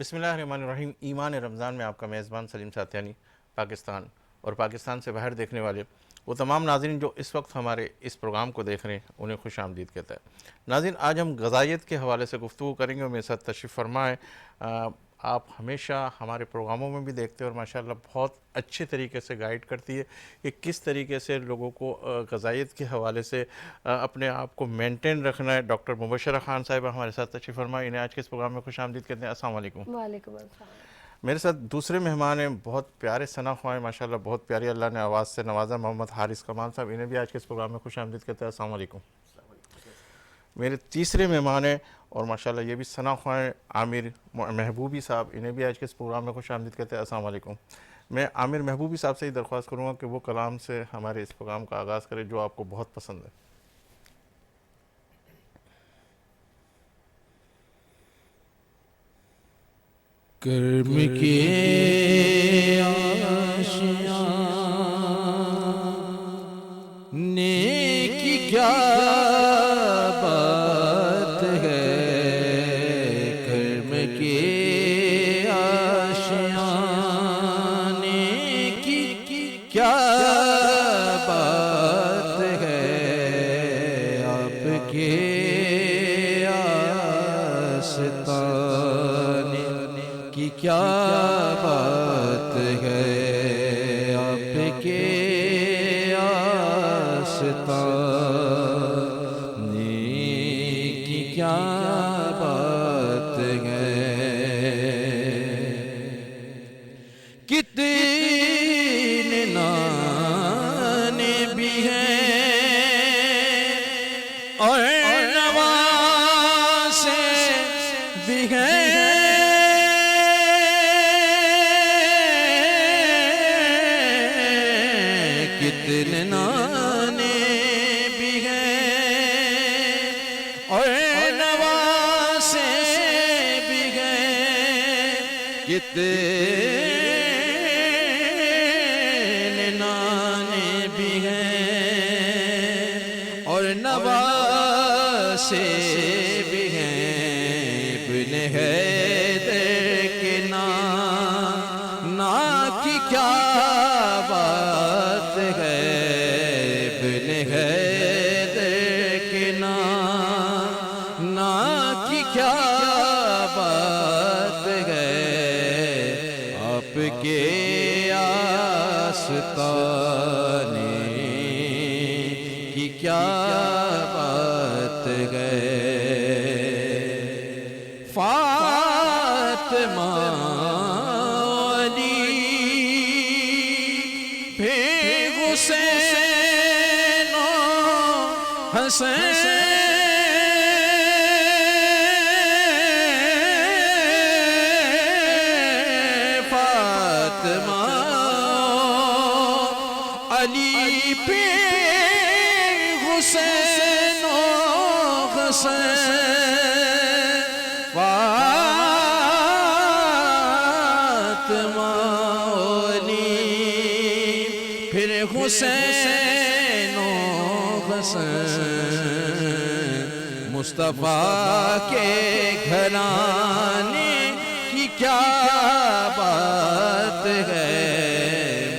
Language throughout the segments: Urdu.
بسم اللہ الرحمن الرحیم. ایمان رمضان میں آپ کا میزبان سلیم ساتیانی پاکستان اور پاکستان سے باہر دیکھنے والے وہ تمام ناظرین جو اس وقت ہمارے اس پروگرام کو دیکھ رہے ہیں انہیں خوش آمدید کہتا ہے. ناظرین، آج ہم غذائیت کے حوالے سے گفتگو کریں گے اور میرے ساتھ تشریف فرما ہے. آپ ہمیشہ ہمارے پروگراموں میں بھی دیکھتے ہیں اور ماشاءاللہ بہت اچھے طریقے سے گائیڈ کرتی ہے کہ کس طریقے سے لوگوں کو غذائیت کے حوالے سے اپنے آپ کو مینٹین رکھنا ہے. ڈاکٹر مبشرہ خان صاحبہ ہمارے ساتھ تشریف فرما، انہیں آج کے اس پروگرام میں خوش آمدید کہتے ہیں. السلام علیکم. وعلیکم السلام. میرے ساتھ دوسرے مہمان ہیں، بہت پیارے ثنا خواہ ہیں ماشاءاللہ، بہت پیاری اللہ نے آواز سے نوازا، محمد حارث کمال صاحب، انہیں بھی آج کے اس پروگرام میں خوش آمدید کہتے ہیں. السلام علیکم. میرے تیسرے مہمان ہیں اور ماشاءاللہ یہ بھی ثنا خواہ ہیں، عامر محبوبی صاحب، انہیں بھی آج کے اس پروگرام میں خوش آمدید کہتے ہیں. السلام علیکم. میں عامر محبوبی صاحب سے ہی درخواست کروں گا کہ وہ کلام سے ہمارے اس پروگرام کا آغاز کرے جو آپ کو بہت پسند ہے. کرم کے آشیاں نیکی کیا بات ہے، کرم کے آشیاں نیکی کیا بات ہے، آپ کے کی کیا بات ہے، آپ کے آستانے کی کیا بات ہے. کتنے نانے بھی ہیں اور نوازے بھی ہیں، کتنے نانے بھی ہیں اور نوازے بھی ہیں، کتنے نانے بھی ہیں اور نوازے بھی ہیں. ابن حیدر کے نا کی کیا بات ہے، ابن حیدر کے نا کی کیا بات ہے، آپ کے آستانے کی کیا بات ہے. فاطمہ حسین و حسین، فاطمہ علی پہ حسین و حسین، حسین و حسین، مصطفیٰ کے گھرانے کی کیا بات ہے،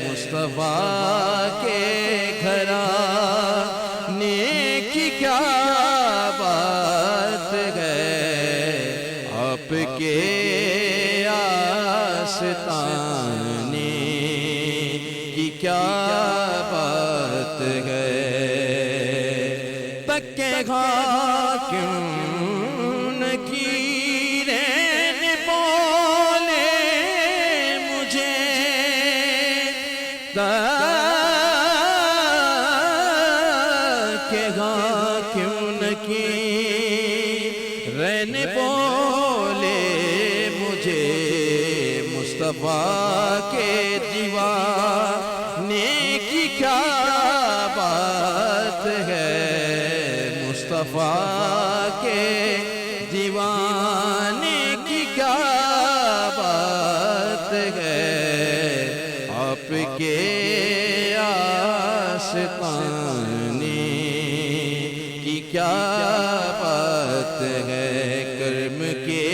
مصطفیٰ کے گھرانے کی کیا بات ہے، آپ کے آستانے کی کیا بات ہے. تکے گھا کیوں نہ کی رین بولے مجھے، تکے گھا کیوں نہ کی رین بولے مجھے، مصطفیٰ کے دیوانے کی کیا بات ہے، مصطفیٰ کے دیوانے کی کیا بات ہے، آپ کے آستانے کی کیا بات ہے، کرم کے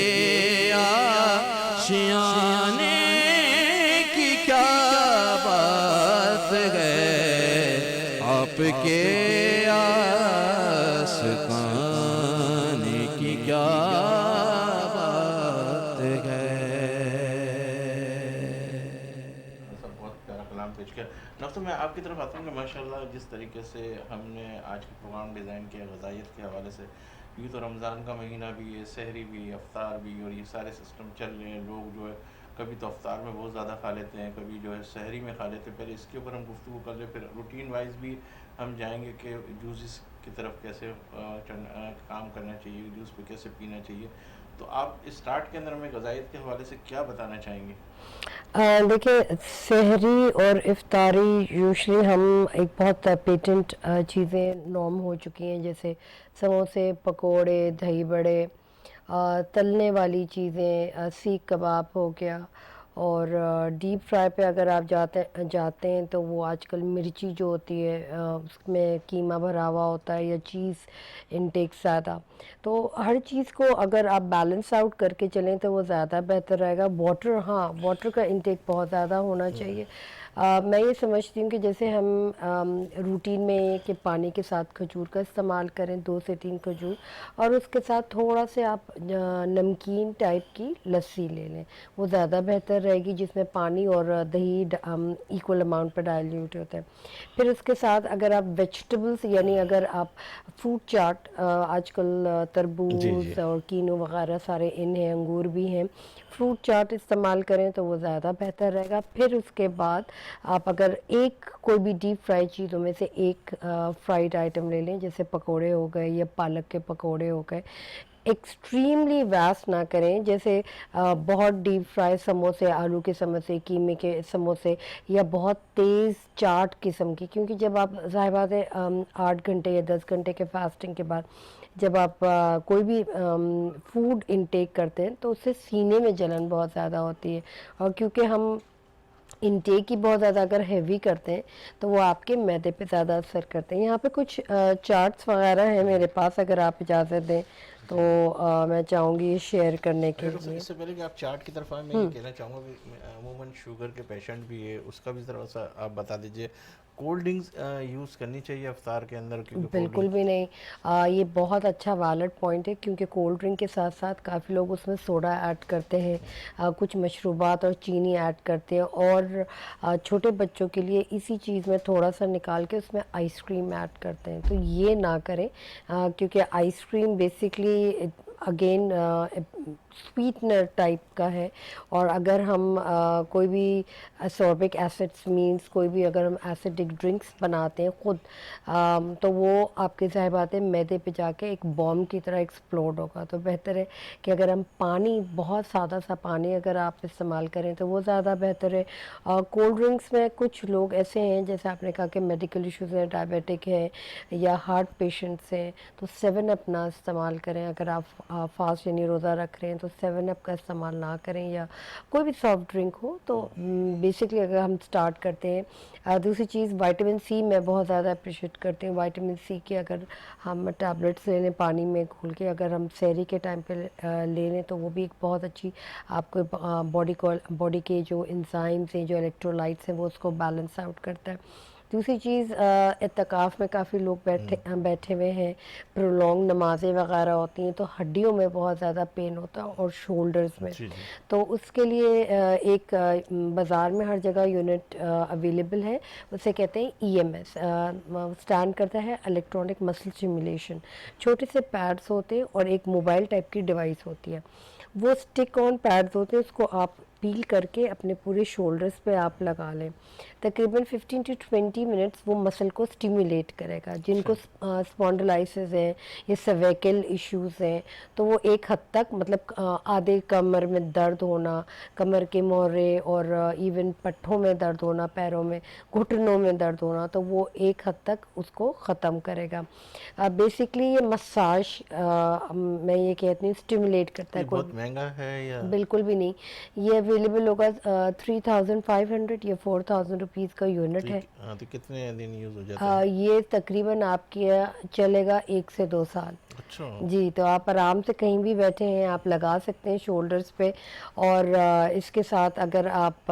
ڈاکٹر میں آپ کی طرف آتا ہوں کہ ماشاءاللہ جس طریقے سے ہم نے آج کا پروگرام ڈیزائن کیا غذائیت کے حوالے سے، یہ تو رمضان کا مہینہ بھی ہے، سحری بھی، افطار بھی، اور یہ سارے سسٹم چل رہے ہیں. لوگ جو ہے کبھی تو افطار میں بہت زیادہ کھا لیتے ہیں، کبھی جو ہے سحری میں کھا لیتے ہیں. پہلے اس کے اوپر ہم گفتگو کر لیں، پھر روٹین وائز بھی ہم جائیں گے کہ جوسز کی طرف کیسے کام کرنا چاہیے، جوس پہ کیسے پینا چاہیے. تو آپ اسٹارٹ کے اندر ہمیں غذائیت کے حوالے سے کیا بتانا چاہیں گے؟ دیکھیں، سحری اور افطاری یوزلی ہم ایک بہت پیٹنٹ چیزیں نارم ہو چکی ہیں، جیسے سموسے، پکوڑے، دہی بڑے، تلنے والی چیزیں، سیخ کباب ہو گیا. اور ڈیپ فرائی پہ اگر آپ جاتے ہیں تو وہ آج کل مرچی جو ہوتی ہے اس میں قیمہ بھرا ہوا ہوتا ہے، یا چیز انٹیک زیادہ. تو ہر چیز کو اگر آپ بیلنس آؤٹ کر کے چلیں تو وہ زیادہ بہتر رہے گا. واٹر کا انٹیک بہت زیادہ ہونا چاہیے. میں یہ سمجھتی ہوں کہ جیسے ہم روٹین میں کہ پانی کے ساتھ کھجور کا استعمال کریں، 2 سے 3 کھجور، اور اس کے ساتھ تھوڑا سے آپ نمکین ٹائپ کی لسی لے لیں، وہ زیادہ بہتر رہے گی، جس میں پانی اور دہی ایکول اماؤنٹ پہ ڈائلیوٹ ہوتا ہے. پھر اس کے ساتھ اگر آپ ویجیٹیبلس، یعنی اگر آپ فروٹ چاٹ، آج کل تربوز اور کینو وغیرہ سارے ان ہیں، انگور بھی ہیں، فروٹ چاٹ استعمال کریں تو وہ زیادہ بہتر رہے گا. پھر اس کے بعد آپ اگر کوئی بھی ڈیپ فرائی چیزوں میں سے ایک فرائیڈ آئٹم لے لیں، جیسے پکوڑے ہو گئے یا پالک کے پکوڑے ہو گئے. ایکسٹریملی ویسٹ نہ کریں، جیسے بہت ڈیپ فرائی سموسے، آلو کے سموسے، قیمے کے سموسے، یا بہت تیز چاٹ قسم کی. کیونکہ جب آپ ظاہر بات ہے 8 گھنٹے یا 10 گھنٹے کے فاسٹنگ کے بعد جب آپ کوئی بھی فوڈ انٹیک کرتے ہیں تو اس سے سینے میں جلن بہت زیادہ ہوتی ہے. اور کیونکہ ہم انٹیک ہی بہت زیادہ اگر ہیوی کرتے ہیں تو وہ آپ کے معدے پہ زیادہ اثر کرتے ہیں. یہاں پہ کچھ چارٹس وغیرہ ہیں میرے پاس، اگر آپ اجازت دیں تو میں چاہوں گی شیئر کرنے کے لیے. اس سے پہلے کہ آپ چارٹ کی طرف آئیں، میں یہ کہنا چاہوں گا کہ عموماً شوگر کے پیشنٹ بھی ہے، اس کا بھی ذرا سا آپ بتا دیجئے. کولڈ ڈرنکس یوز کرنی چاہیے افطار کے اندر؟ کیونکہ بالکل بھی نہیں. یہ بہت اچھا ویلڈ پوائنٹ ہے، کیونکہ کولڈ ڈرنک کے ساتھ ساتھ کافی لوگ اس میں سوڈا ایڈ کرتے ہیں، کچھ مشروبات اور چینی ایڈ کرتے ہیں. اور چھوٹے بچوں کے لیے اسی چیز میں تھوڑا سا نکال کے اس میں آئس کریم ایڈ کرتے ہیں. تو یہ نہ کریں، کیونکہ ice cream basically again sweetener type کا ہے. اور اگر ہم کوئی بھی اسوربک ایسڈس مینس کوئی بھی اگر ہم ایسیڈک ڈرنکس بناتے ہیں خود، تو وہ آپ کے ظاہر بات ہے معدے پہ جا کے ایک بوم کی طرح ایکسپلوڈ ہوگا. تو بہتر ہے کہ اگر ہم پانی، بہت سادہ سا پانی اگر آپ استعمال کریں تو وہ زیادہ بہتر ہے. کولڈ ڈرنکس میں کچھ لوگ ایسے ہیں، جیسے آپ نے کہا کہ میڈیکل ایشوز ہیں، ڈائبیٹک ہے یا ہارٹ پیشنٹس ہیں، تو 7 اپ نہ استعمال کریں. اگر آپ فاسٹ یعنی روزہ رکھ رہے ہیں تو 7 اپ کا استعمال نہ کریں، یا کوئی بھی سافٹ ڈرنک ہو. تو بیسکلی اگر ہم سٹارٹ کرتے ہیں. دوسری چیز وائٹامن سی میں بہت زیادہ اپریشیٹ کرتے ہیں. وائٹامن سی کے اگر ہم ٹیبلٹس لے لیں پانی میں گھول کے، اگر ہم سحری کے ٹائم پہ لے لیں تو وہ بھی ایک بہت اچھی آپ کو باڈی کے جو انزائمز ہیں، جو الیکٹرولائٹس ہیں، وہ اس کو بیلنس آؤٹ کرتا ہے. دوسری چیز، اعتکاف میں کافی لوگ بیٹھے ہوئے ہیں، پرولونگ نمازیں وغیرہ ہوتی ہیں، تو ہڈیوں میں بہت زیادہ پین ہوتا ہے اور شولڈرز میں. تو اس کے لیے ایک بازار میں ہر جگہ یونٹ اویلیبل ہے، اسے کہتے ہیں EMS، اسٹینڈ کرتا ہے الیکٹرانک مسل اسٹیمولیشن. چھوٹے سے پیڈز ہوتے ہیں اور ایک موبائل ٹائپ کی ڈیوائس ہوتی ہے. وہ اسٹک آن پیڈز ہوتے ہیں، اس کو آپ پیل کر کے اپنے پورے شولڈرز پہ آپ لگا لیں. تقریباً 15 to 20 منٹس وہ مسل کو اسٹیمولیٹ کرے گا. جن کو اسپونڈلائسز ہیں یا سرویکل ایشوز ہیں تو وہ ایک حد تک، مطلب آدھے کمر میں درد ہونا، کمر کے موہرے اور ایون پٹھوں میں درد ہونا، پیروں میں گھٹنوں میں درد ہونا، تو وہ ایک حد تک اس کو ختم کرے گا. بیسکلی یہ مساج، میں یہ کہتی ہوں، اسٹیمولیٹ کرتا ہے. بہت مہنگا ہے یا؟ بالکل بھی نہیں. یہ اویلیبل ہوگا 3500 یا 4000 روپیز کا یونٹ ہے. تو کتنے دن یوز ہو جاتا ہے؟ یہ تقریباً آپ کے چلے گا 1 سے 2 سال. اچھا جی. تو آپ آرام سے کہیں بھی بیٹھے ہیں آپ لگا سکتے ہیں شولڈرز پہ. اور اس کے ساتھ اگر آپ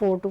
4 to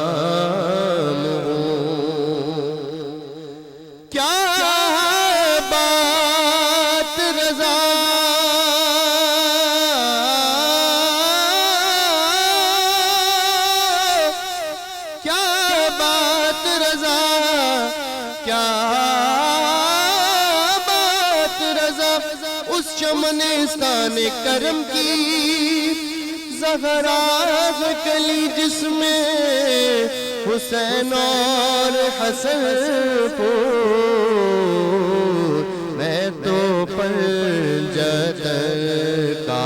غلام ہوں. کیا بات رضا کیا بات رضا کیا بات رضا اس چمنستان کرم کی زہرا کلی جس میں حسین اور حسن پور. میں تو پنجتن کا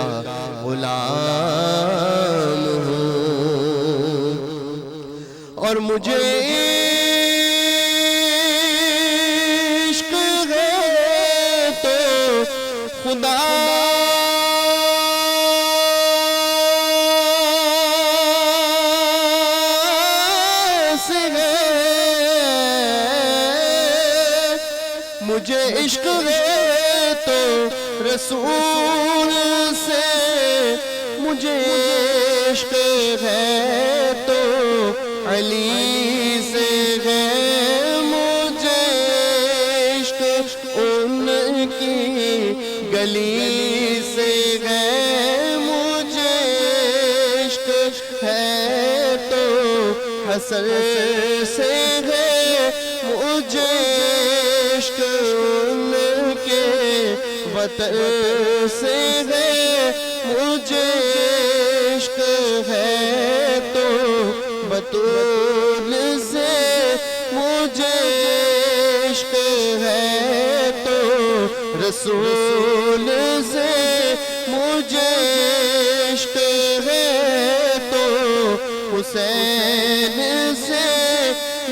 غلام ہوں اور مجھے عشق ہے تو خدا سے ہے. مجھے عشق ہے تو رسول سے. مجھے عشق ہے تو علی سے ہے. مجھے عشق ان کی گلی سے ہے. مجھے عشق ہے تو حسن سے ہے. مجھے عشق ان کے وطن سے ہے. مجھے عشق ہے تو بطول سے. مجھے عشق ہے تو رسول سے. مجھے عشق ہے تو حسین سے.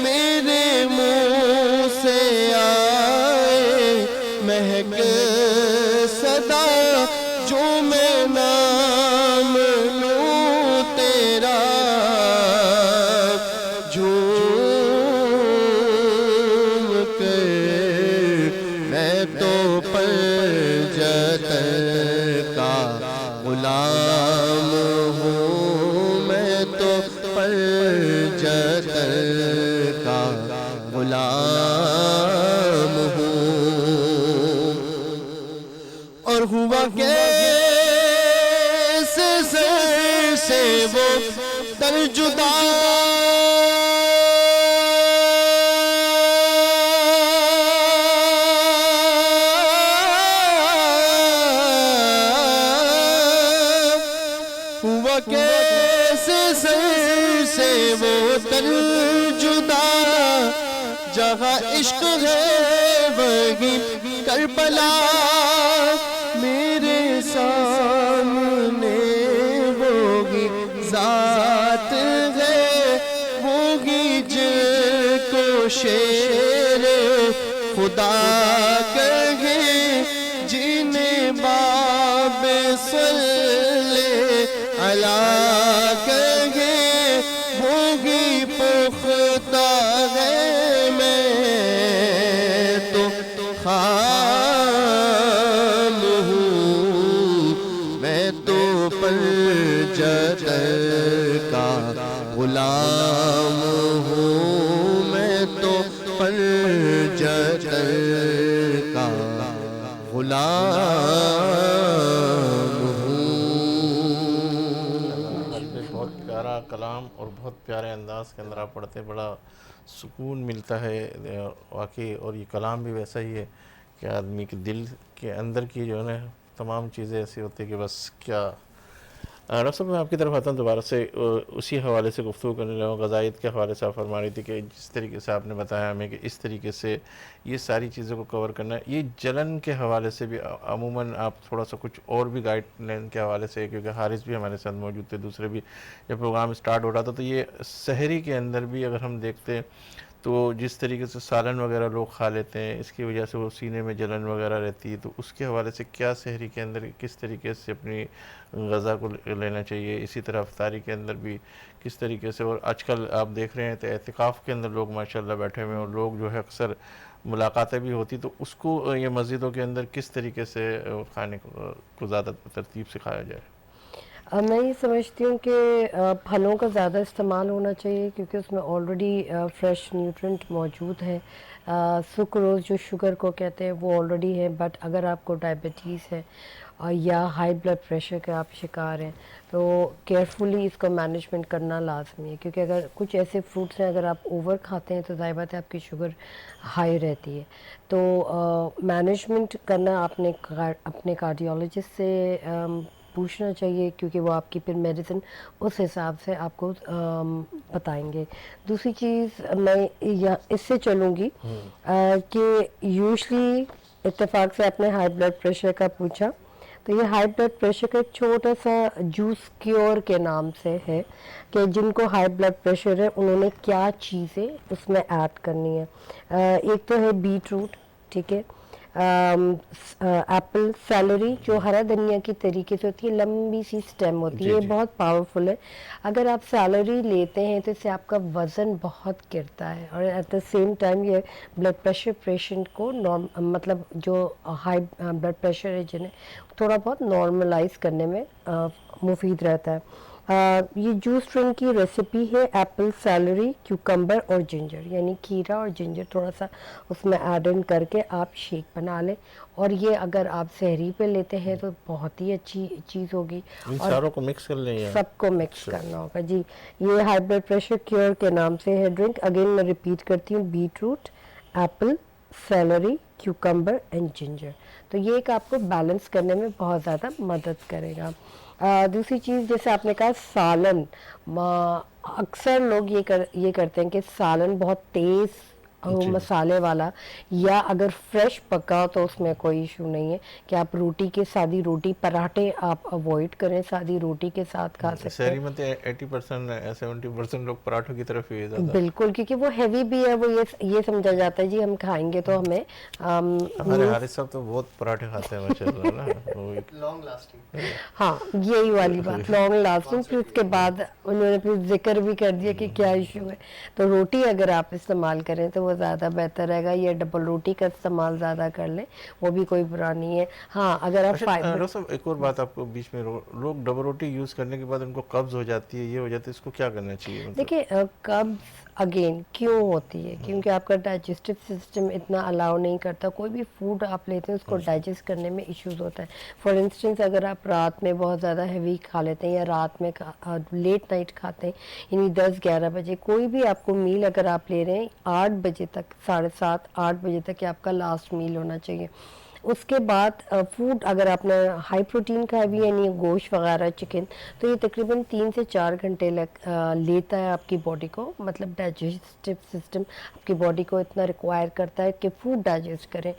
میرے منہ سے آئے مہک صدا جو میں نام لوں تیرا. جھوم کر میں تو پنجتن کا غلام ہوں. میں تو پنجتن کا غلام ہوں. اور ہوا کیسے سر سے وہ تن جدا ہوا کیسے سر سے وہ تن جدا. جہاں عشق ہے وہی کربلا. میرے سامنے وہی ذات ہے. وہی جن کو شیر خدا کہے. جنہیں باب صلی اللہ کہے. وہی پختہ ہے. میں تو خام ہوں. میں تو پنجتن کا غلام ہوں. میں تو پنجتن کا غلام ہوں. بہت پیارا کلام اور بہت پیارے انداز کے اندر آپ پڑھتے. بڑا سکون ملتا ہے واقعی. اور یہ کلام بھی ویسا ہی ہے کہ آدمی کے دل کے اندر کی جو ہے نا تمام چیزیں ایسی ہوتی ہیں کہ بس کیا. ڈاکٹر صاحب میں آپ کی طرف آتا ہوں دوبارہ سے. اسی حوالے سے گفتگو کرنے لگا. غذائیت کے حوالے سے آپ فرما رہی تھی کہ جس طریقے سے آپ نے بتایا ہمیں کہ اس طریقے سے یہ ساری چیزوں کو کور کرنا ہے. یہ جلن کے حوالے سے بھی عموماً آپ تھوڑا سا کچھ اور بھی گائیڈ لائن کے حوالے سے, کیونکہ حارث بھی ہمارے ساتھ موجود تھے, دوسرے بھی جب پروگرام اسٹارٹ ہو رہا تھا, تو یہ سحری کے اندر بھی اگر ہم دیکھتے تو جس طریقے سے سالن وغیرہ لوگ کھا لیتے ہیں, اس کی وجہ سے وہ سینے میں جلن وغیرہ رہتی ہے, تو اس کے حوالے سے کیا سحری کے اندر کس طریقے سے اپنی غذا کو لینا چاہیے, اسی طرح افطاری کے اندر بھی کس طریقے سے. اور آج کل آپ دیکھ رہے ہیں تو اعتکاف کے اندر لوگ ماشاءاللہ بیٹھے ہوئے ہیں, اور لوگ جو ہے اکثر ملاقاتیں بھی ہوتی, تو اس کو یہ مسجدوں کے اندر کس طریقے سے کھانے کو زیادہ ترتیب سے کھایا جائے؟ میں یہ سمجھتی ہوں کہ پھلوں کا زیادہ استعمال ہونا چاہیے کیونکہ اس میں آلریڈی فریش نیوٹرنٹ موجود ہے. سکروز جو شوگر کو کہتے ہیں وہ آلریڈی ہے، بٹ اگر آپ کو ڈائبٹیز ہے یا ہائی بلڈ پریشر کے آپ شکار ہیں تو کیئرفلی اس کو مینجمنٹ کرنا لازمی ہے، کیونکہ اگر کچھ ایسے فروٹس ہیں اگر آپ اوور کھاتے ہیں تو ظاہر بات ہے آپ کی شوگر ہائی رہتی ہے. تو مینجمنٹ کرنا اپنے کارڈیولوجسٹ سے پوچھنا چاہیے، کیونکہ وہ آپ کی پھر میڈیسن اس حساب سے آپ کو بتائیں گے. دوسری چیز میں اس سے چلوں گی کہ یوزلی اتفاق سے آپ نے ہائی بلڈ پریشر کا پوچھا، تو یہ ہائی بلڈ پریشر کا ایک چھوٹا سا جوس کیور کے نام سے ہے کہ جن کو ہائی بلڈ پریشر ہے انہوں نے کیا چیزیں اس میں ایڈ کرنی ہے. ایک تو ہے بیٹ روٹ، ٹھیک ہے، ایپل، سیلری جو ہرا دھنیا کی طریقے سے ہوتی ہے، لمبی سی سٹیم ہوتی ہے، یہ بہت پاورفل ہے. اگر آپ سیلری لیتے ہیں تو اس سے آپ کا وزن بہت گرتا ہے اور ایٹ دا سیم ٹائم یہ بلڈ پریشر پیشنٹ کو مطلب جو ہائی بلڈ پریشر ہے جنہیں تھوڑا بہت نارملائز کرنے میں مفید رہتا ہے. یہ جوس ڈرنک کی ریسیپی ہے ایپل، سیلری، کیوکمبر اور جنجر، یعنی کھیرا اور جنجر تھوڑا سا اس میں ایڈ ان کر کے آپ شیک بنا لیں. اور یہ اگر آپ سحری پہ لیتے ہیں تو بہت ہی اچھی چیز ہوگی. ان اور ساروں کو مکس کر لیں یا سب کو مکس کرنا ہوگا. جی، یہ ہائی بلڈ پریشر کیور کے نام سے ہے ڈرنک. اگین میں ریپیٹ کرتی ہوں، beetroot, apple, celery, cucumber and ginger. تو یہ ایک آپ کو بیلنس کرنے میں بہت زیادہ مدد کرے گا. دوسری چیز جیسے آپ نے کہا سالن، اکثر لوگ یہ کرتے ہیں کہ سالن بہت تیز مسالے والا یا اگر فریش پکا تو اس میں کوئی ایشو نہیں ہے کہ آپ روٹی کے سادی روٹی، پراٹھے آپ اوائڈ کریں، سادی روٹی کے ساتھ کھا سکتے شہری ہیں. میں تو 80% 70% لوگ پراٹھوں کی طرف ہی زیادہ. بالکل، کیونکہ وہ ہیوی بھی ہے، وہ یہ سمجھا جاتا ہے جی ہم کھائیں گے تو ہمیں ہمارے حارث صاحب تو بہت پراٹھے کھاتے ہیں ماشاء اللہ نا. Long lasting. ہاں یہی والی بات، لانگ لاسٹنگ. پھر اس کے بعد انہوں نے پھر ذکر بھی کر دیا کہ کیا ایشو ہے. تو روٹی اگر آپ استعمال کریں تو وہ زیادہ بہتر رہے گا، یا ڈبل روٹی کا استعمال زیادہ کر لیں، وہ بھی کوئی برا نہیں ہے. ہاں اگر آپ فائبر، صاحب ایک اور بات آپ کو بیچ میں، لوگ ڈبل روٹی یوز کرنے کے بعد ان کو قبض ہو جاتی ہے، یہ ہو جاتا ہے، اس کو کیا کرنا چاہیے؟ دیکھیں قبض اگین کیوں ہوتی ہے؟ کیونکہ آپ کا ڈائجسٹو سسٹم اتنا الاؤ نہیں کرتا. کوئی بھی فوڈ آپ لیتے ہیں اس کو ڈائجسٹ کرنے میں ایشوز ہوتا ہے. فار انسٹنس اگر آپ رات میں بہت زیادہ ہیوی کھا لیتے ہیں یا رات میں لیٹ نائٹ کھاتے ہیں، یعنی 10-11 بجے کوئی بھی آپ کو میل اگر آپ لے رہے ہیں 8 بجے تک، 7:30 8 بجے تک آپ کا لاسٹ میل ہونا چاہیے. اس کے بعد فوڈ اگر آپ نے ہائی پروٹین کھایا بھی یعنی گوشت وغیرہ، چکن، تو یہ تقریباً 3 سے 4 گھنٹے لیتا ہے آپ کی باڈی کو، مطلب ڈائجسٹو سسٹم آپ کی باڈی کو اتنا ریکوائر کرتا ہے کہ فوڈ ڈائجسٹ کریں.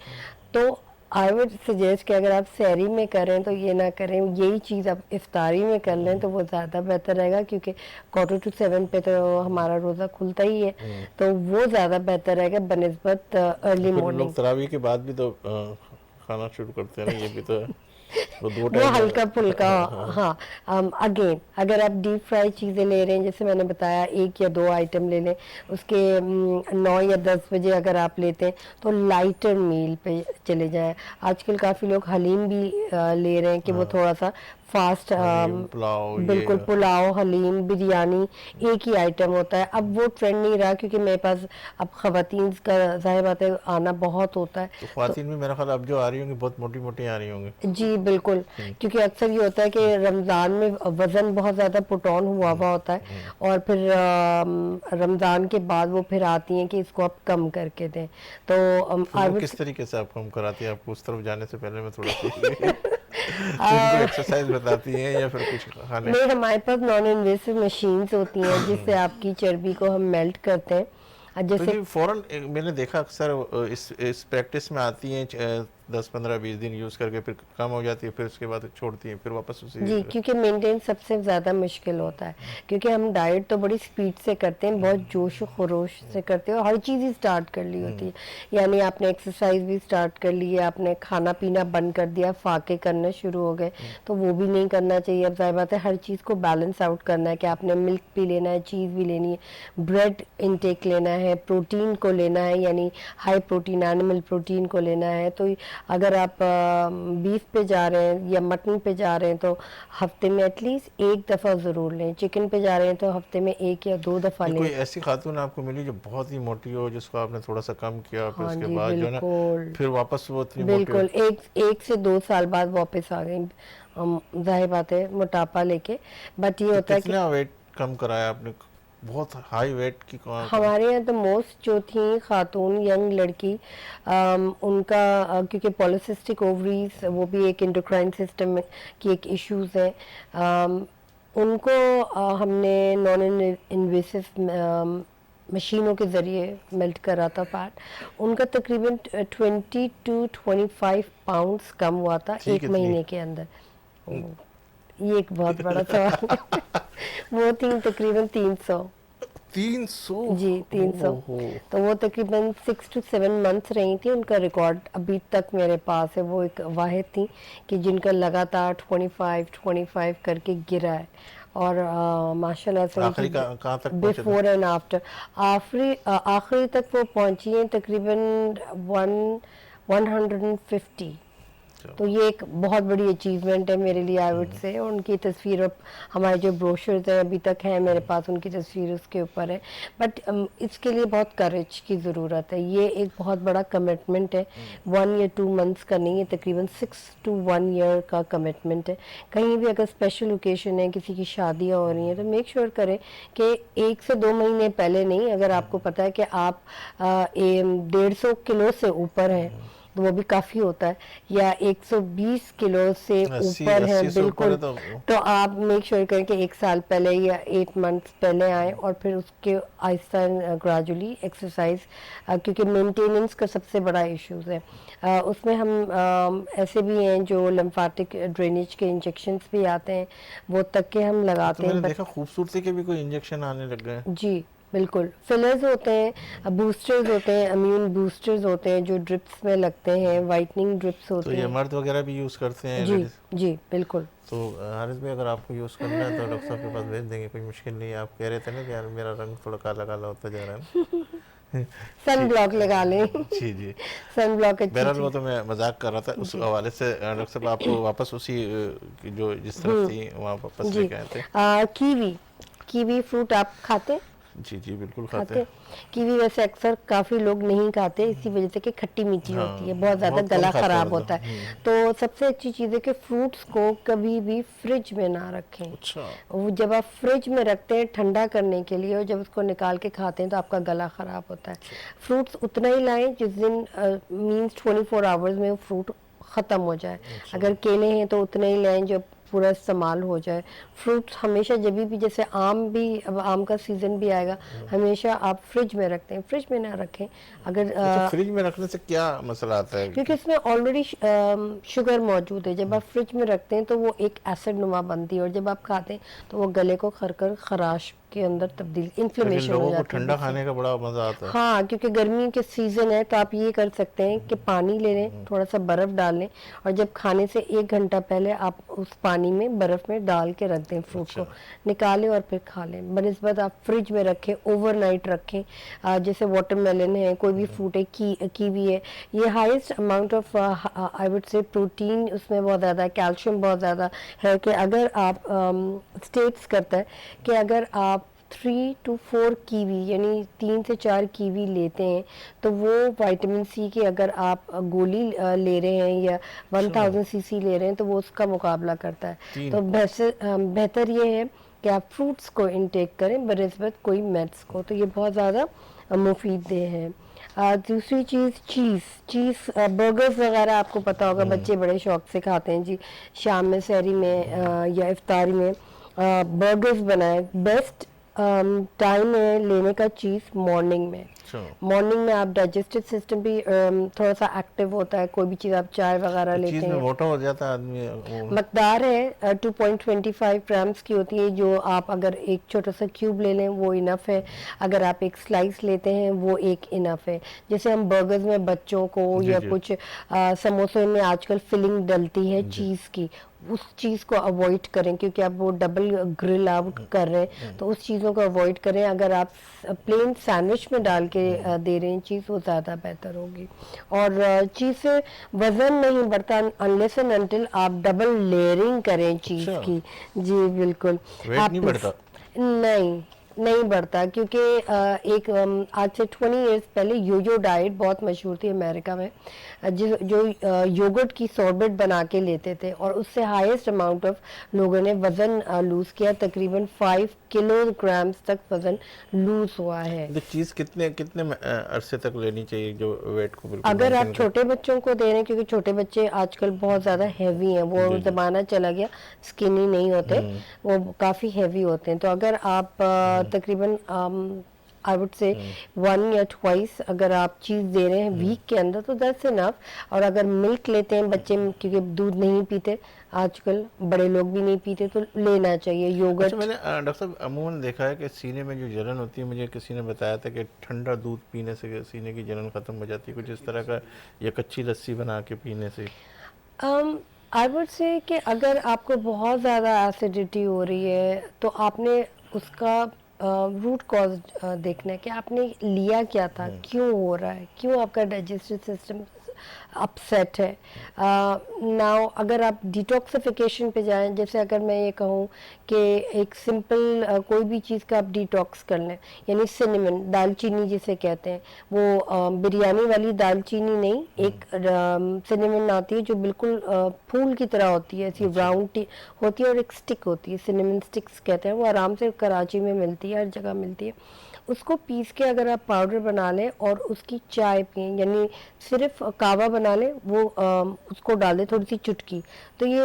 تو آئی وڈ سجیسٹ کہ اگر آپ سحری میں کریں تو یہ نہ کریں، یہی چیز آپ افطاری میں کر لیں تو وہ زیادہ بہتر رہے گا، کیونکہ 6:45 پہ تو ہمارا روزہ کھلتا ہی ہے. تو وہ زیادہ بہتر رہے گا بنسبت ارلی لوگ مارننگ. تراویح کے بعد بھی تو کھانا شروع کرتے ہیں نا، یہ بھی تو وہ دو وہ ٹائم ہلکا پھلکا. ہاں اگین اگر آپ ڈیپ فرائی چیزیں لے رہے ہیں، جیسے میں نے بتایا 1 یا 2 آئٹم لے لیں، اس کے 9 یا 10 بجے اگر آپ لیتے ہیں تو لائٹر میل پہ چلے جائیں. آج کل کافی لوگ حلیم بھی لے رہے ہیں کہ وہ تھوڑا سا فاسٹ، پلاؤ، بالکل پلاؤ، حلیم، بریانی ایک ہی آئٹم ہوتا ہے. اب وہ ٹرینڈ نہیں رہا کیونکہ میرے پاس اب خواتین کا ظاہر بات ہے آنا بہت ہوتا ہے. تو خواتین بھی میرا خیال اب جو آ رہی ہوں گی بہت موٹی موٹی آ رہی ہوں گی. جی بالکل، کیونکہ اکثر یہ ہوتا ہے کہ رمضان میں وزن بہت زیادہ پٹ آن ہوا ہوتا ہے اور پھر رمضان کے بعد وہ پھر آتی ہیں کہ اس کو آپ کم کر کے دیں. تو وہ کس طریقے سے آپ کم کراتی ہیں؟ آپ کو اس طرف جانے سے پہلے میں تھوڑا سیکھ لیں. ان کو ایکسرسائز بتاتی ہیں یا پھر کچھ کھانے؟ نہیں، ہمارے پاس نان انویسو مشینز ہوتی ہیں جس سے آپ کی چربی کو ہم میلٹ کرتے ہیں. تو جی فوراً میں نے دیکھا اکثر اس پریکٹس میں آتی ہیں 10-15-20 دن یوز کر کے پھر کم ہو جاتی ہے، پھر اس کے بعد چھوڑتی ہیں، پھر واپس اسی. جی کیونکہ مینٹین سب سے زیادہ مشکل ہوتا ہے، کیونکہ ہم ڈائٹ تو بڑی سپیڈ سے کرتے ہیں، بہت جوش و خروش سے کرتے ہیں، اور ہر چیز ہی سٹارٹ کر لی ہوتی ہے. یعنی آپ نے ایکسرسائز بھی سٹارٹ کر لی ہے، آپ نے کھانا پینا بند کر دیا، فاقے کرنا شروع ہو گئے، تو وہ بھی نہیں کرنا چاہیے. اب ظاہر بات ہے ہر چیز کو بیلنس آؤٹ کرنا ہے کہ آپ نے ملک بھی لینا ہے، چیز بھی لینی ہے، بریڈ انٹیک لینا ہے، پروٹین کو لینا ہے، یعنی ہائی پروٹین اینیمل پروٹین کو لینا ہے. تو اگر آپ بیف پہ جا رہے ہیں یا مٹن پہ جا رہے ہیں تو ہفتے میں ایٹ لیسٹ ایک دفعہ ضرور لیں. چکن پہ جا رہے ہیں تو ہفتے میں ایک یا 2 دفعہ لیں. کوئی ایسی خاتون آپ کو ملی جو بہت ہی موٹی ہو, جس کو آپ نے تھوڑا سا کم کیا, پھر اس کے جی بعد جو ہے نا بالکل پھر واپس وہ اتنی موٹی بالکل 1 سے 2 سال بعد واپس آ گئی, ظاہر بات ہے موٹاپا لے کے. بٹ یہ ہوتا ہے کہ کتنا ویٹ کم کرایا آپ نے, بہت ہائی ویٹ کی ہمارے یہاں تو موسٹ جو تھیں خاتون ینگ لڑکی, ان کا کیونکہ پولیسسٹک اووریز وہ بھی ایک انڈوکرائن سسٹم کی ایک ایشوز ہے, ان کو ہم نے نان انویسو مشینوں کے ذریعے میلٹ کرا تھا فیٹ. ان کا تقریباً 20 to 25 پاؤنڈس کم ہوا تھا ایک مہینے کے اندر. یہ ایک بہت بڑا سوال ہے. وہ تھی تقریباً 300 جی 300. تو وہ تقریباً 6 to 7 months رہی تھی. ان کا ریکارڈ ابھی تک میرے پاس ہے. وہ ایک واحد تھی کہ جن کا لگاتار 25 کر کے گرا ہے, اور ماشاء اللہ سے بیفور اینڈ آفٹر آخری تک وہ پہنچی ہیں تقریباً 150. تو یہ ایک بہت بڑی اچیومنٹ ہے میرے لیے آئی وڈ سے. ان کی تصویر ہمارے جو بروشرز ہیں ابھی تک ہیں میرے پاس, ان کی تصویر اس کے اوپر ہے. بٹ اس کے لیے بہت کریج کی ضرورت ہے. یہ ایک بہت بڑا کمٹمنٹ ہے, 1 یا 2 months کا نہیں ہے, تقریباً 6 to 1 year کا کمٹمنٹ ہے. کہیں بھی اگر اسپیشل اوکیشن ہے, کسی کی شادیاں ہو رہی ہیں, تو میک شیور کریں کہ 1 سے 2 مہینے پہلے نہیں, اگر آپ کو پتہ ہے کہ آپ 150 کلو سے اوپر ہیں تو وہ بھی کافی ہوتا ہے, یا 120 کلو سے اوپر ہے بالکل, تو آپ میک شیور کریں کہ 1 سال پہلے یا 8 months پہلے آئیں, اور پھر اس کے آہستہ گریجولی ایکسرسائز, کیونکہ مینٹیننس کا سب سے بڑا ایشوز ہے. اس میں ہم ایسے بھی ہیں جو لمفاٹک ڈرینیج کے انجیکشنز بھی آتے ہیں, وہ تک کے ہم لگاتے ہیں. میں نے دیکھا خوبصورتی کے بھی کوئی انجیکشن آنے لگ گئے. جی بالکل, فلرز ہوتے ہیں, بوسٹرز ہوتے ہیں, امیون بوسٹرز ہوتے ہیں جو ڈرپس میں لگتے ہیں, وائٹننگ ڈرپس ہوتے ہیں. تو یہ مرد وغیرہ بھی یوز کرتے ہیں؟ جی جی بالکل. تو حارث بھائی اگر آپ کو یوز کرنا ہے تو ڈاکٹر صاحب کے پاس بھیج دیں گے, کوئی مشکل نہیں ہے. آپ کہہ رہے تھے نا کہ یار میرا رنگ تھوڑا کالا کالا ہوتا جا رہا ہے. سن بلاک لگا لیں. جی جی سن بلاک. بہرحال وہ تو میں مذاق کر رہا تھا اس حوالے سے. ڈاکٹر صاحب آپ کو واپس اسی جو جس طرف تھی وہاں واپس لے کے آئے تھے. کیوی فروٹ آپ کھاتے؟ جی جی بالکل کھاتے ہیں. کیوی ویسے اکثر کافی لوگ نہیں کھاتے اسی وجہ سے کہ کھٹی میٹھی ہوتی ہے, بہت زیادہ گلا خراب ہوتا ہے. تو سب سے اچھی چیز ہے کہ فروٹس کو کبھی بھی فریج میں نہ رکھیں. وہ جب آپ فریج میں رکھتے ہیں ٹھنڈا کرنے کے لیے, اور جب اس کو نکال کے کھاتے ہیں تو آپ کا گلا خراب ہوتا ہے. فروٹس اتنا ہی لائیں جس دن مینس 24 hours میں فروٹ ختم ہو جائے. اگر کیلے ہیں تو اتنے ہی لائیں جو پورا استعمال ہو جائے. فروٹس ہمیشہ جبھی بھی, جیسے آم بھی, اب آم کا سیزن بھی آئے گا, ہمیشہ آپ فریج میں رکھتے ہیں, فریج میں نہ رکھیں. اگر فریج میں رکھنے سے کیا مسئلہ آتا ہے؟ کیونکہ اس میں آلریڈی شوگر موجود ہے. جب آپ فریج میں رکھتے ہیں تو وہ ایک ایسڈ نما بنتی ہے, اور جب آپ کھاتے ہیں تو وہ گلے کو خراش کے اندر تبدیل, انفلیمیشن ہو جاتی ہے. لوگوں کو ٹھنڈا کھانے کا بڑا مزہ آتا ہے. ہاں, کیونکہ گرمیوں کے سیزن ہے تو آپ یہ کر سکتے ہیں کہ پانی لے لیں, تھوڑا سا برف ڈال لیں, اور جب کھانے سے 1 گھنٹہ پہلے آپ اس پانی میں برف میں ڈال کے رکھ دیں فروٹ کو, نکالیں اور پھر کھا لیں. بنسبت آپ فریج میں رکھیں, اوور نائٹ رکھیں. جیسے واٹر میلن ہے, کوئی بھی فروٹ ہے, کیوی ہے, یہ ہائیسٹ اماؤنٹ آف آئی وڈ سے پروٹین اس میں بہت زیادہ ہے, کیلشیم بہت زیادہ ہے. کہ اگر آپ اسٹیٹس کرتا ہے کہ اگر آپ 3 to 4 کیوی یعنی 3 سے 4 کیوی لیتے ہیں تو وہ وائٹامن سی کی اگر آپ گولی لے رہے ہیں یا 1000 cc لے رہے ہیں تو وہ اس کا مقابلہ کرتا ہے. تو بہتر یہ ہے کہ آپ فروٹس کو انٹیک کریں بنسبت کوئی میٹس کو, تو یہ بہت زیادہ مفید دہ ہے. دوسری چیز برگرز وغیرہ آپ کو پتا ہوگا, بچے بڑے شوق سے کھاتے ہیں. جی شام میں سحری میں یا افطاری میں برگرز بنائیں. بیسٹ ٹائم ہے لینے کا چیز مارننگ میں. مارننگ میں آپ ڈائجسٹو سسٹم بھی تھوڑا سا ایکٹیو ہوتا ہے. کوئی بھی چیز آپ چائے وغیرہ لیتے ہیں, چیز میں موٹا ہو جاتا ہے آدمی. مقدار ہے 2.25 grams کی ہوتی ہے, جو آپ اگر ایک چھوٹا سا کیوب لے لیں وہ انف ہے. اگر آپ ایک سلائس لیتے ہیں وہ ایک انف ہے. جیسے ہم برگرز میں بچوں کو یا کچھ سموسے میں آج کل فلنگ ڈلتی ہے چیز کی, اس چیز کو اوائڈ کریں کیونکہ آپ وہ ڈبل گرل آؤٹ کر رہے ہیں, تو اس چیزوں کو اوائڈ کریں. اگر آپ پلین سینڈوچ میں ڈال کے دے رہے ہیں چیز وہ زیادہ بہتر ہوگی. اور چیز سے وزن نہیں بڑھتا انلیس اینڈ انٹل آپ ڈبل لیئرنگ کریں چیز کی. جی بالکل. ویٹ نہیں بڑھتا؟ نہیں بڑھتا کیونکہ ایک آج سے 20 ایئرس پہلے یو ڈائٹ بہت مشہور تھی امریکہ میں, جو یوگرٹ کی سوربٹ بنا کے لیتے تھے اور اس سے ہائیسٹ اماؤنٹ آف لوگوں نے وزن لوز کیا, تقریباً 5 کلو گرامز تک وزن لوز ہوا ہے. تو چیز کتنے عرصے تک لینی چاہیے جو ویٹ کو بالکل اگر آپ چھوٹے بچوں کو دے رہے ہیں, کیونکہ چھوٹے بچے آج کل بہت زیادہ ہیوی ہیں, وہ زمانہ چلا گیا سکنی نہیں ہوتے, وہ کافی ہیوی ہوتے ہیں, تو اگر آپ تقریباً آئی وڈ سے 1 یا 2 اگر آپ چیز دے رہے ہیں ویک کے اندر تو دیٹس انف. اور اگر ملک لیتے ہیں بچے, کیونکہ دودھ نہیں پیتے آج کل, بڑے لوگ بھی نہیں پیتے, تو لینا چاہیے یوگرٹ. میں نے ڈاکٹر صاحب عموماً دیکھا ہے کہ سینے میں جو جلن ہوتی ہے, مجھے کسی نے بتایا تھا کہ ٹھنڈا دودھ پینے سے سینے کی جلن ختم ہو جاتی ہے, کچھ اس طرح کا, یا کچی لسی بنا کے پینے سے. آئی وڈ سے کہ اگر آپ کو بہت زیادہ ایسیڈیٹی ہو رہی ہے تو آپ نے اس کا روٹ کاز دیکھنا ہے کہ آپ نے لیا کیا تھا, کیوں ہو رہا ہے, کیوں آپ کا ڈائجسٹو سسٹم اپسیٹ ہے. ناؤ اگر آپ ڈیٹاکسیفیکیشن پہ جائیں, جیسے اگر میں یہ کہوں کہ ایک سمپل کوئی بھی چیز کا آپ ڈیٹاکس کر لیں, یعنی سنیمن دال چینی جسے کہتے ہیں, وہ بریانی والی دال چینی نہیں, ایک سنیمن آتی ہے جو بالکل پھول کی طرح ہوتی ہے, ایسی راؤنڈ ہوتی ہے اور ایک سٹک ہوتی ہے, سنیمن سٹکس کہتے ہیں, وہ آرام سے کراچی میں ملتی ہے, ہر جگہ ملتی ہے. اس کو پیس کے اگر آپ پاؤڈر بنا لیں اور اس کی چائے پئیں, یعنی صرف کہوہ بنا لیں, وہ اس کو ڈال دیں تھوڑی سی چٹکی, تو یہ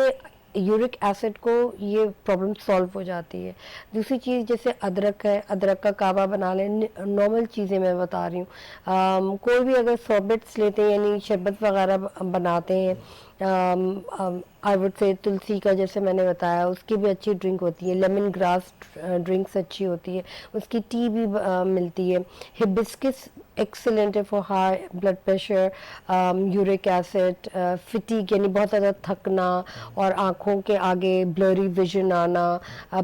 یورک ایسڈ کو یہ پرابلم سالو ہو جاتی ہے. دوسری چیز جیسے ادرک ہے, ادرک کا کعبہ بنا لیں, نارمل چیزیں میں بتا رہی ہوں. کوئی بھی اگر سوربٹس لیتے ہیں یعنی شربت وغیرہ بناتے ہیں, آئی وڈ سے تلسی کا جیسے میں نے بتایا اس کی بھی اچھی ڈرنک ہوتی ہے, لیمن گراس ڈرنکس اچھی ہوتی ہے, اس کی ٹی بھی ملتی ہے. ہبسکس ایکسلنٹ ہے for high blood pressure, uric acid, fatigue یعنی بہت زیادہ تھکنا اور آنکھوں کے آگے بلری ویژن آنا,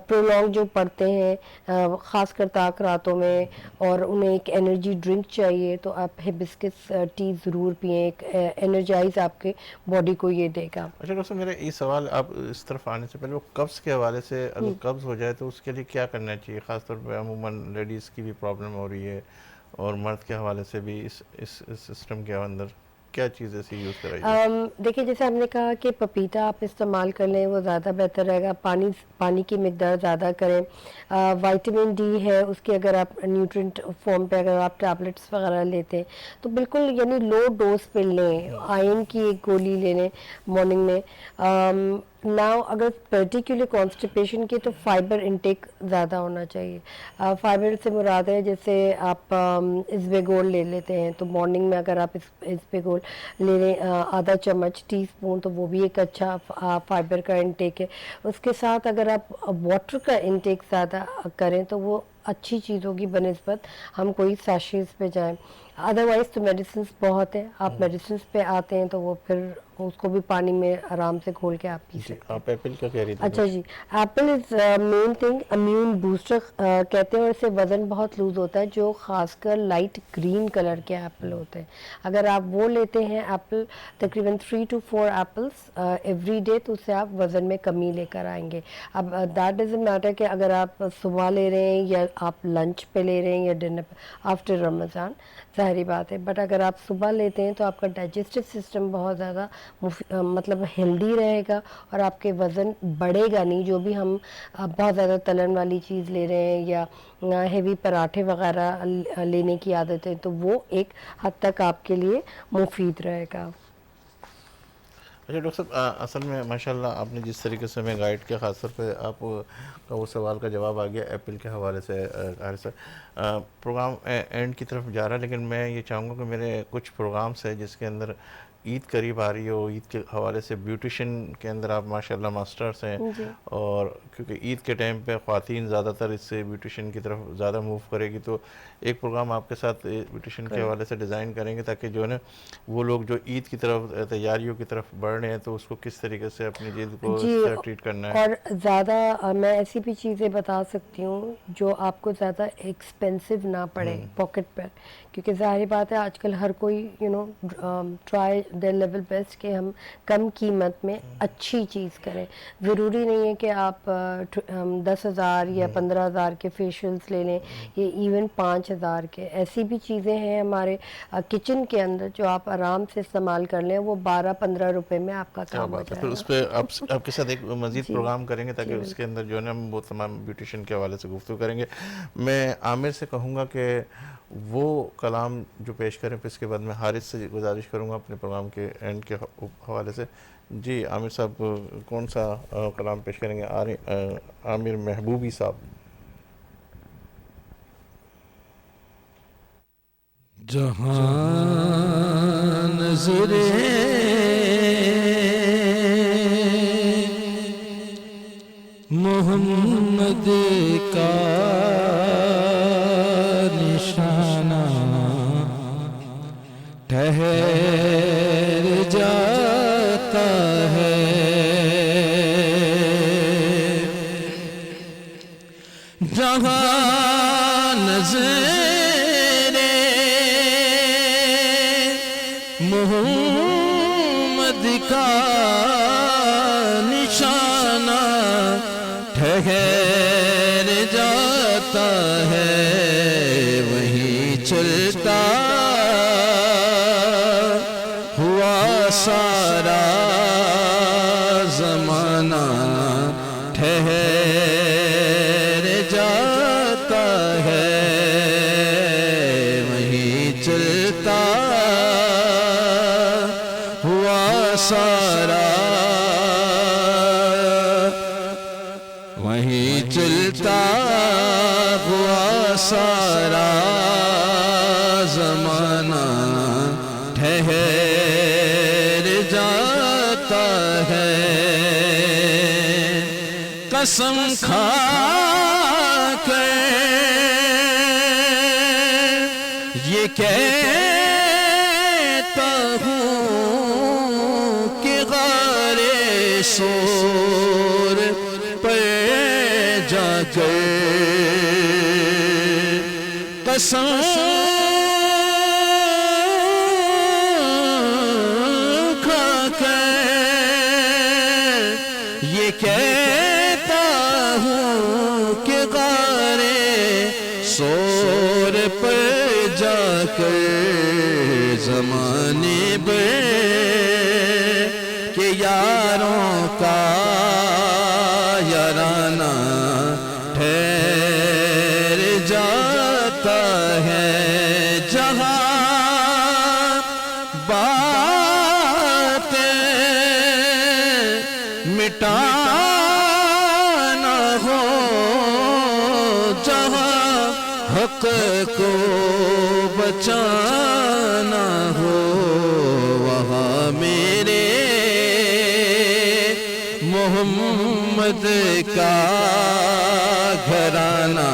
پرولونگ جو پڑھتے ہیں خاص کر تاک راتوں میں اور انہیں ایک انرجی ڈرنک چاہیے, تو آپ ہبسکس ٹی ضرور پئیں, ایک انرجائز آپ کے باڈی کو یہ دے گا. اچھا ڈاکٹر صاحب, میرا یہ سوال آپ اس طرف آنے سے پہلے, وہ قبض کے حوالے سے اگر قبض ہو جائے تو اس کے لیے کیا کرنا چاہیے, خاص طور پہ عموماً لیڈیز کی بھی پرابلم ہو رہی ہے اور مرد کے حوالے سے بھی اس سسٹم کے اندر کیا چیز ایسی یوز کرائیے؟ دیکھیں جیسے ہم نے کہا کہ پپیتا آپ استعمال کر لیں, وہ زیادہ بہتر رہے گا. پانی کی مقدار زیادہ کریں. وائٹامن ڈی ہے, اس کی اگر آپ نیوٹرینٹ فارم پہ اگر آپ ٹیبلٹس وغیرہ لیتے ہیں تو بالکل یعنی لو ڈوز پہ لیں, آئرن کی ایک گولی لے لیں مارننگ میں. ناؤ اگر پرٹیکولر کانسٹیپیشن کی تو فائبر انٹیک زیادہ ہونا چاہیے. فائبر سے مراد ہے جیسے آپ اسبیگول لے لیتے ہیں تو مارننگ میں اگر آپ اسبیگول لے لیں آدھا چمچ ٹی اسپون, تو وہ بھی ایک اچھا فائبر کا انٹیک ہے. اس کے ساتھ اگر آپ واٹر کا انٹیک زیادہ کریں تو وہ اچھی چیز ہوگی بنسبت ہم کوئی سیشیز پہ جائیں. ادروائز تو میڈیسنس بہت ہے, آپ میڈیسنس پہ آتے ہیں تو وہ پھر اس کو بھی پانی میں آرام سے گھول کے آپ پی سکتے ہیں. آپ ایپل کا کہہ رہی تھی؟ اچھا جی, ایپل از مین تھنگ, امیون بوسٹر کہتے ہیں, اور اس سے وزن بہت لوز ہوتا ہے, جو خاص کر لائٹ گرین کلر کے ایپل ہوتے ہیں. اگر آپ وہ لیتے ہیں ایپل تقریباً 3 to 4 ایپلس ایوری ڈے, تو اس سے آپ وزن میں کمی لے کر آئیں گے. اب دیٹ ڈزنٹ میٹر کہ اگر آپ صبح لے رہے ہیں یا آپ لنچ پہ لے رہے ہیں یا ڈنر پہ آفٹر رمضان, ظاہری بات ہے, بٹ اگر آپ صبح لیتے ہیں تو آپ کا ڈائجسٹو سسٹم بہت زیادہ مطلب ہیلدی رہے گا اور آپ کے وزن بڑھے گا نہیں. جو بھی ہم بہت زیادہ تلن والی چیز لے رہے ہیں یا ہیوی پراٹھے وغیرہ لینے کی عادت ہے, تو وہ ایک حد تک آپ کے لیے مفید رہے گا. اچھا ڈاکٹر صاحب, اصل میں ماشاءاللہ آپ نے جس طریقے سے ہمیں گائیڈ کیا, خاص طور پہ آپ کا وہ سوال کا جواب آ گیا ایپل کے حوالے سے. پروگرام اینڈ کی طرف جا رہا ہے, لیکن میں یہ چاہوں گا کہ میرے کچھ پروگرامس ہیں جس کے اندر عید قریب آ رہی ہو، عید کے حوالے سے بیوٹیشن کے اندر آپ ماشاءاللہ ماسٹرس ہیں، اور کیونکہ عید کے ٹائم پہ خواتین زیادہ تر اس سے بیوٹیشن کی طرف زیادہ موو کرے گی، تو ایک پروگرام آپ کے ساتھ بیوٹیشن کے حوالے سے ڈیزائن کریں گے تاکہ جو ہے نا وہ لوگ جو عید کی طرف تیاریوں کی طرف بڑھ رہے ہیں تو اس کو کس طریقے سے اپنی جلد کو اس طرح ٹریٹ کرنا ہے. اور زیادہ میں ایسی بھی چیزیں بتا سکتی ہوں جو آپ کو زیادہ ایکسپینسو نہ پڑے پاکٹ پر، کیونکہ ظاہری بات ہے آج کل ہر کوئی ٹرائی دیئر لیول بیسٹ کہ ہم کم قیمت میں اچھی چیز کریں. ضروری نہیں ہے کہ آپ 10,000 یا 15,000 کے فیشیلس لے لیں، یہ ایون 5,000 کے. ایسی بھی چیزیں ہیں ہمارے کچن کے اندر جو آپ آرام سے استعمال کر لیں، وہ 12-15 روپے میں آپ کا کام ہو بات ہے. جائے پھر گا. اس پہ آپ کے ساتھ ایک مزید پروگرام کریں گے تاکہ اس کے اندر جو ہے نا ہم وہ تمام بیوٹیشن کے حوالے سے گفتگو کریں گے. میں عامر سے کہوں گا کہ وہ کلام جو پیش کریں، پھر اس کے بعد میں حارث سے گزارش کروں گا اپنے پروگرام کے اینڈ کے حوالے سے. جی عامر صاحب کون سا کلام پیش کریں گے؟ عامر محبوبی صاحب. جہاں نظر محمد کا نشانہ ٹھہر جاتا ہے، جہاں نظر محمد کا نشانہ ٹھہر جاتا ہے، وہیں چلتا ہوا سارا زمانہ ٹھہر جاتا ہے، وہیں چلتا سارا، وہیں چلتا ہوا سارا زمانہ ٹھہر جاتا ہے. قسم کھا کر یہ کہتا ہوں سور پر جا کر قسم کھا کر یہ کہتا ہوں کہ غارِ سور پر جا کر زمانے پر یاروں کا یارانہ ٹھہر جاتا ہے، جہاں باتیں مٹانا ہو، جہاں حق کو بچانا ہو، وہاں میرے محمد کا گھرانہ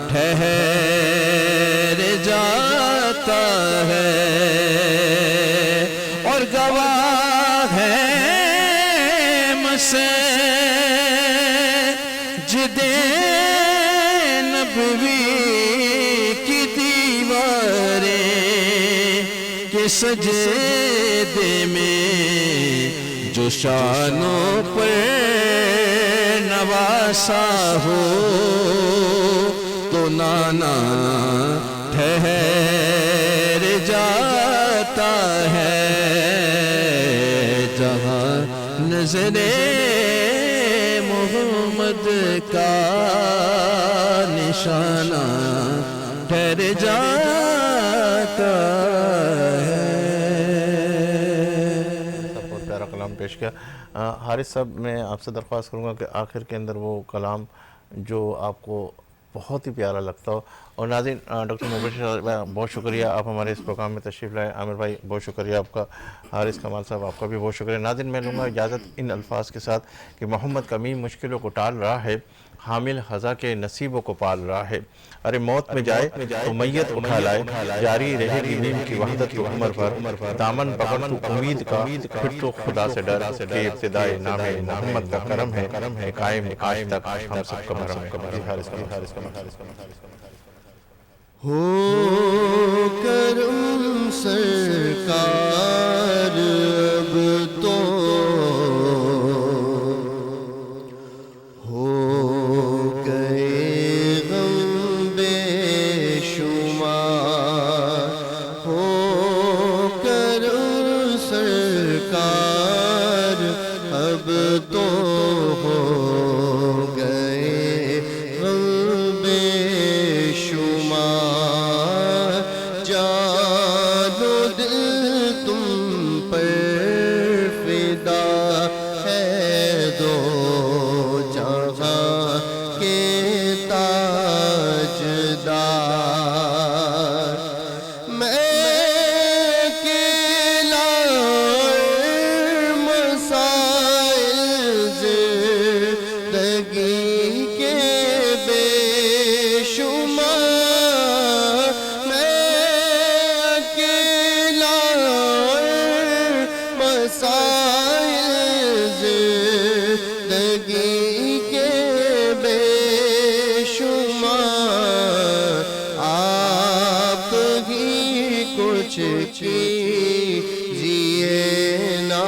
ٹھہر جاتا ہے. اور گواہ ہے مسجد نبوی کی دیواریں کہ سجدے میں جو شانوں پر نواسا ہو تو نانا ٹھہر جاتا ہے، جہاں نظر محمد کا نشانہ ٹھہر جاتا ہے. کلام پیش کیا. حارث صاحب میں آپ سے درخواست کروں گا کہ آخر کے اندر وہ کلام جو آپ کو بہت ہی پیارا لگتا ہو. اور ناظرین ڈاکٹر مبشر صاحب بہت شکریہ آپ ہمارے اس پروگرام میں تشریف لائے. عامر بھائی بہت شکریہ آپ کا. حارث کمال صاحب آپ کا بھی بہت شکریہ. ناظرین میں لوں گا اجازت ان الفاظ کے ساتھ کہ محمد کمیم مشکلوں کو ٹال رہا ہے, حامل خزاں کے نصیبوں کو پال رہا ہے. ارے موت میں جائے تو میت اٹھا لائے, جاری رہے گی نیم کی وحدت تو عمر پر. دامن پکڑ تو امید کا, پھر تو خدا سے ڈر کہ ابتدائے نام محمد کا کرم ہے قائم آج تک ہم سب کا بھرم ہے. جی حارث کمال. ہو کرم سرکار اب تو ہو گئے غم بے شمار. ہو کرم سرکار اب تو ہو گئے غم بے شمار. جان و دل تم پر فدا ہے, دو جہاں کے تاجدار. میں اکیلا مسائل زندگی کے بے شمار. مسائل زندگی کے بے شمار. آپ ہی کچھ کیجئے نا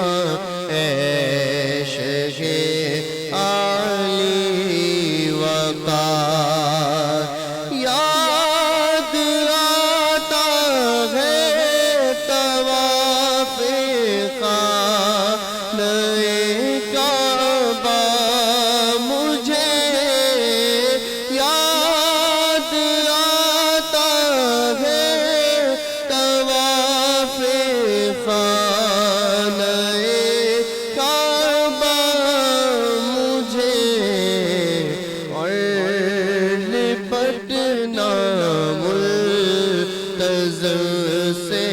عیش عالی وقار. یاد آتا ہے طواف خانہ کعبہ مجھے, یاد آتا ہے طواف خانہ کعبہ مجھے. اور لپٹنا ملتزم سے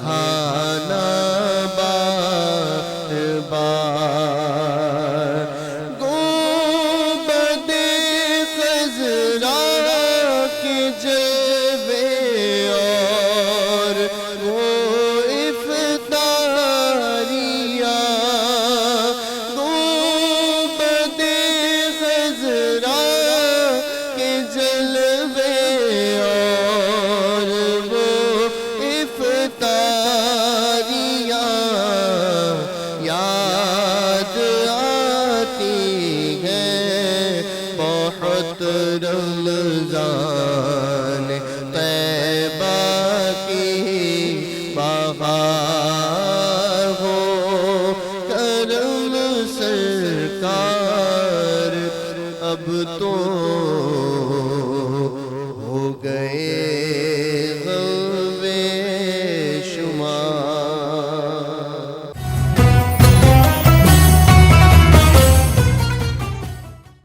خانہ بار بار. گنبد خضرا کے جلوے اور وہ افطاریاں. گنبد خضرا کے جلوے اور وہ افطاریاں یاد آتی ہیں بہت رمضان